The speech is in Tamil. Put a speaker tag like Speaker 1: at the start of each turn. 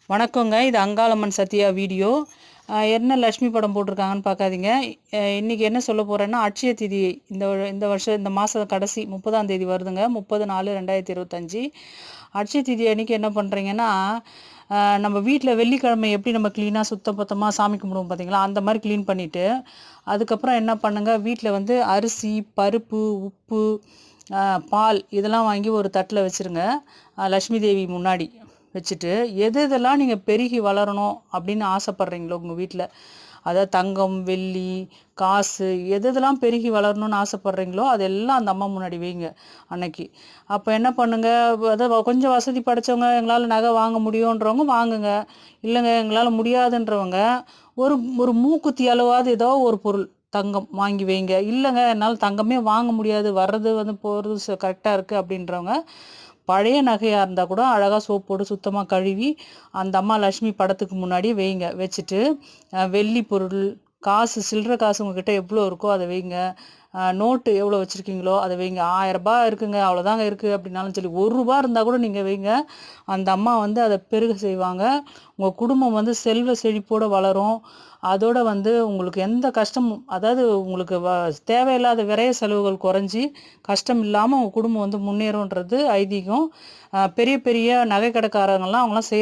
Speaker 1: வணக்கங்க. இது அங்காளம்மன் சத்யா வீடியோ. என்ன லக்ஷ்மி படம் போட்டிருக்காங்கன்னு பார்க்காதீங்க. இன்றைக்கி என்ன சொல்ல போகிறேன்னா, அட்சய திதி இந்த வருஷம் இந்த மாதம் கடைசி 30ஆம் தேதி வருதுங்க. 30/4/2025. அட்சய திதி அன்றைக்கி என்ன பண்ணுறீங்கன்னா, நம்ம வீட்டில் வெள்ளிக்கிழமை எப்படி நம்ம க்ளீனாக சுத்தபத்தமாக சாமி கும்பிடுவோம் பார்த்தீங்களா, அந்த மாதிரி க்ளீன் பண்ணிவிட்டு, அதுக்கப்புறம் என்ன பண்ணுங்கள், வீட்டில் வந்து அரிசி, பருப்பு, உப்பு, பால் இதெல்லாம் வாங்கி ஒரு தட்டில் வச்சுருங்க. லக்ஷ்மி தேவி முன்னாடி வச்சுட்டு, எதெல்லாம் நீங்கள் பெருகி வளரணும் அப்படின்னு ஆசைப்பட்றீங்களோ உங்கள் வீட்டில், அதாவது தங்கம், வெள்ளி, காசு எதெல்லாம் பெருகி வளரணும்னு ஆசைப்பட்றீங்களோ அதெல்லாம் அந்த அம்மா முன்னாடி வைங்க அன்னைக்கு. அப்போ என்ன பண்ணுங்கள், அதாவது கொஞ்சம் வசதி படைச்சவங்க, எங்களால் நகை வாங்க முடியுன்றவங்க வாங்குங்க. இல்லைங்க எங்களால் முடியாதுன்றவங்க ஒரு ஒரு மூக்குத்தி அளவாவது ஏதோ ஒரு பொருள் தங்கம் வாங்கி வைங்க. இல்லைங்க என்னால் தங்கமே வாங்க முடியாது, வர்றது வந்து போகிறது கரெக்டாக இருக்குது அப்படின்றவங்க பழைய நகையாக இருந்தால் கூட அழகாக சோப் போட்டு சுத்தமாக கழுவி அந்த அம்மா லக்ஷ்மி படத்துக்கு முன்னாடி வைங்க. வச்சுட்டு வெள்ளி பொருள், காசு, சில்லற காசு உங்ககிட்ட எவ்வளோ இருக்கோ அதை வைங்க. நோட்டு எவ்வளோ வச்சுருக்கீங்களோ அதை வைங்க. 1000 ரூபாய் இருக்குங்க, அவ்வளோதாங்க இருக்குது அப்படின்னாலும் சரி, ரூபா இருந்தால் கூட நீங்கள் வைங்க. அந்த அம்மா வந்து அதை பெருக செய்வாங்க. உங்கள் குடும்பம் வந்து செல்வ செழிப்போடு வளரும். அதோட வந்து உங்களுக்கு எந்த கஷ்டமும், அதாவது உங்களுக்கு தேவையில்லாத விரைய செலவுகள் குறைஞ்சி கஷ்டம் இல்லாமல் உங்கள் குடும்பம் வந்து முன்னேறும்ன்றது ஐதீகம். பெரிய பெரிய நகை கடைக்காரங்கள்லாம் அவங்களாம்